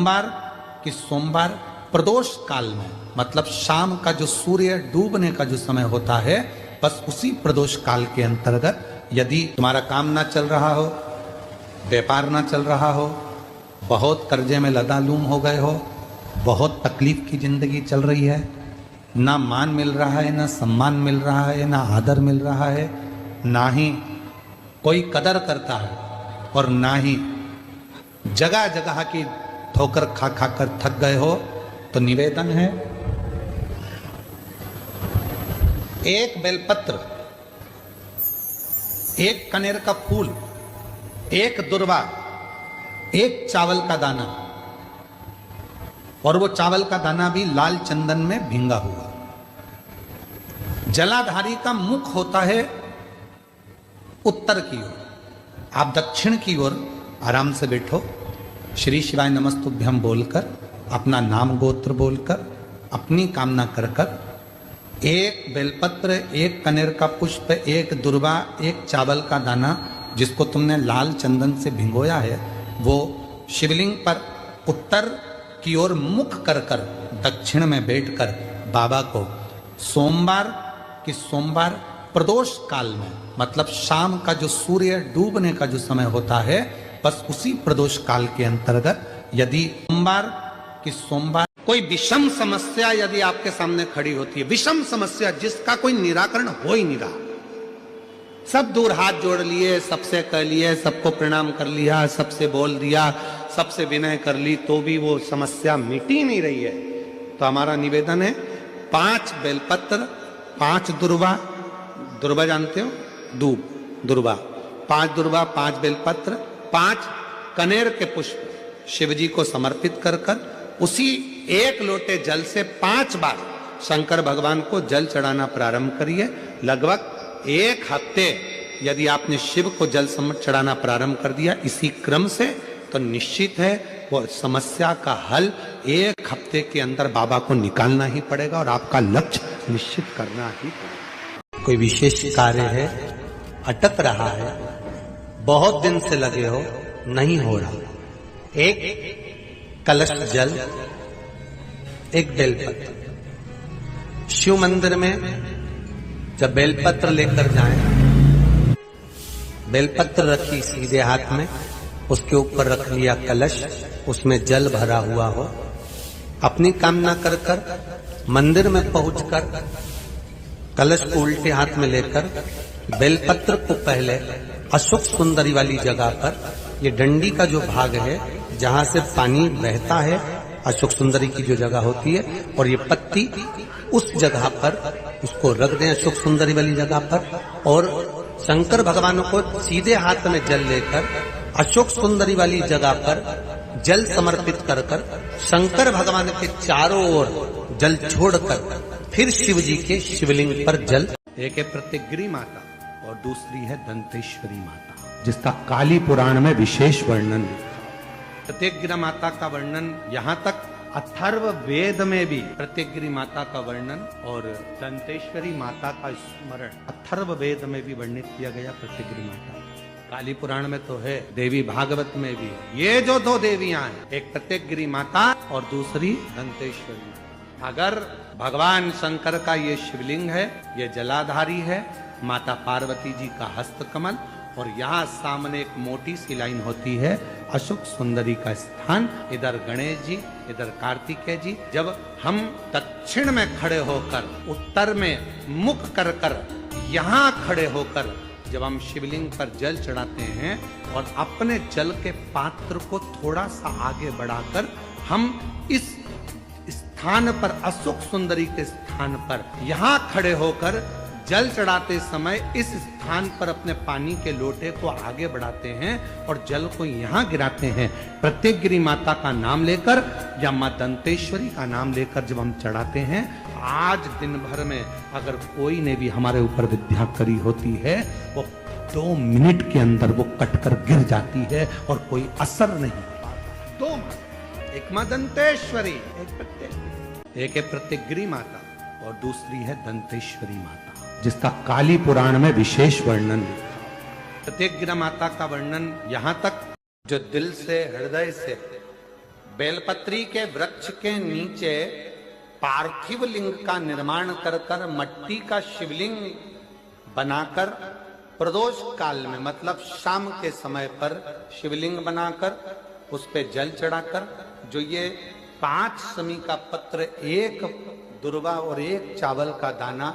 सोमवार कि सोमवार प्रदोष काल में, मतलब शाम का जो सूर्य डूबने का जो समय होता है, बस उसी प्रदोष काल के अंतर्गत यदि तुम्हारा काम ना चल रहा हो, व्यापार ना चल रहा हो, बहुत कर्जे में लदालूम हो गए हो, बहुत तकलीफ की जिंदगी चल रही है, ना मान मिल रहा है, ना सम्मान मिल रहा है, ना आदर मिल रहा है, ना ही कोई कदर करता है और ना ही जगह जगह की ठोकर खा खा कर थक गए हो, तो निवेदन है एक बेलपत्र, एक कनेर का फूल, एक दुर्वा, एक चावल का दाना, और वो चावल का दाना भी लाल चंदन में भींगा हुआ। जलाधारी का मुख होता है उत्तर की ओर, आप दक्षिण की ओर आराम से बैठो, श्री शिवाय नमस्तुभ्यम बोलकर, अपना नाम गोत्र बोलकर, अपनी कामना कर कर, एक बेलपत्र, एक कनेर का पुष्प, एक दुर्वा, एक चावल का दाना जिसको तुमने लाल चंदन से भिगोया है, वो शिवलिंग पर उत्तर की ओर मुख कर कर दक्षिण में बैठकर बाबा को सोमवार कि सोमवार प्रदोष काल में, मतलब शाम का जो सूर्य डूबने का जो समय होता है, बस उसी प्रदोष काल के अंतर्गत यदि सोमवार कि सोमवार कोई विषम समस्या यदि आपके सामने खड़ी होती है, विषम समस्या जिसका कोई निराकरण हो ही नहीं रहा, सब दूर हाथ जोड़ लिए, सबसे कह लिए, सबको प्रणाम कर लिया, सबसे बोल दिया, सबसे विनय कर ली, तो भी वो समस्या मिटी नहीं रही है, तो हमारा निवेदन है 5 बेलपत्र, 5 दुर्वा, दुर्वा जानते हो, दूब, दुर्वा, 5 दुर्वा, 5 बेलपत्र, 5 कनेर के पुष्प शिव जी को समर्पित कर कर उसी एक लोटे जल से 5 बार शंकर भगवान को जल चढ़ाना प्रारंभ करिए। लगभग 1 हफ्ते यदि आपने शिव को जल चढ़ाना प्रारंभ कर दिया इसी क्रम से, तो निश्चित है वो समस्या का हल 1 हफ्ते के अंदर बाबा को निकालना ही पड़ेगा और आपका लक्ष्य निश्चित करना ही पड़ेगा। कोई विशेष कार्य है, अटक रहा है, बहुत दिन से लगे हो, नहीं हो रहा, एक कलश जल, एक बेलपत्र, शिव मंदिर में जब बेलपत्र लेकर जाएं, बेलपत्र रखी सीधे हाथ में, उसके ऊपर रख लिया कलश, उसमें जल भरा हुआ हो, अपनी कामना कर कर मंदिर में पहुंचकर कलश को उल्टे हाथ में लेकर बेलपत्र को पहले अशोक सुंदरी वाली जगह पर, ये डंडी का जो भाग है जहां से पानी बहता है, अशोक सुंदरी की जो जगह होती है, और ये पत्ती उस जगह पर उसको रख दें, अशोक सुंदरी वाली जगह पर, और शंकर भगवान को सीधे हाथ में जल लेकर अशोक सुंदरी वाली जगह पर जल समर्पित कर कर शंकर भगवान के चारों ओर जल छोड़कर फिर शिव जी के शिवलिंग पर जल। एक है प्रत्यग्री माता और दूसरी है दंतेश्वरी माता, जिसका काली पुराण में विशेष वर्णन लिखा। प्रत्यग्री माता का वर्णन यहाँ तक अथर्व वेद में भी प्रत्यग्री माता का वर्णन और दंतेश्वरी माता का स्मरण अथर्व वेद में भी वर्णित किया गया। प्रत्यग्री माता काली पुराण में तो है, देवी भागवत में भी है। ये जो 2 देवियां हैं, एक प्रत्यग्री माता और दूसरी दंतेश्वरी। अगर भगवान शंकर का ये शिवलिंग है, ये जलाधारी है, माता पार्वती जी का हस्तकमल, और यहाँ सामने एक मोटी सी लाइन होती है अशोक सुंदरी का स्थान, इधर गणेश जी, इधर कार्तिकेय जी। जब हम दक्षिण में खड़े होकर, उत्तर में मुख कर कर, यहाँ खड़े होकर जब हम शिवलिंग पर जल चढ़ाते हैं और अपने जल के पात्र को थोड़ा सा आगे बढ़ाकर हम इस स्थान पर, अशोक सुंदरी के स्थान पर यहाँ खड़े होकर जल चढ़ाते समय इस स्थान पर अपने पानी के लोटे को आगे बढ़ाते हैं और जल को यहाँ गिराते हैं। प्रत्यग्री माता का नाम लेकर या मां दंतेश्वरी का नाम लेकर जब हम चढ़ाते हैं, आज दिन भर में अगर कोई ने भी हमारे ऊपर विद्या करी होती है, वो 2 मिनट के अंदर वो कटकर गिर जाती है और कोई असर नहीं। 2 एक मां दंतेश्वरी, एक है प्रत्यग्री माता और दूसरी है दंतेश्वरी माता, जिसका काली पुराण में विशेष वर्णन लिखा। प्रत्यग्री माता का वर्णन यहाँ तक जो दिल से, हृदय से बेलपत्री के वृक्ष के नीचे पार्थिव लिंग का निर्माण कर कर मट्टी का शिवलिंग बनाकर प्रदोष काल में मतलब शाम के समय पर शिवलिंग बनाकर उस पे जल चढ़ाकर जो ये 5 समी का पत्र, एक दुर्वा और एक चावल का दाना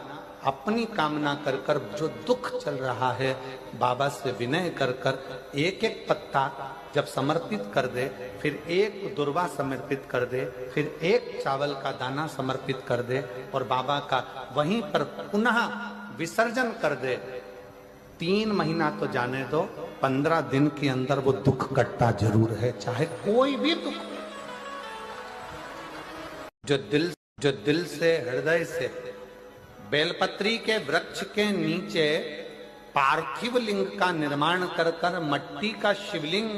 अपनी कामना कर कर जो दुख चल रहा है बाबा से विनय कर कर एक एक पत्ता जब समर्पित कर दे, फिर एक दुर्वा समर्पित कर दे, फिर एक चावल का दाना समर्पित कर दे और बाबा का वहीं पर पुनः विसर्जन कर दे, 3 महीना तो जाने दो, 15 दिन के अंदर वो दुख कटता जरूर है, चाहे कोई भी दुख। जो दिल से हृदय से बेलपत्री के वृक्ष के नीचे पार्थिव लिंग का निर्माण कर कर मट्टी का शिवलिंग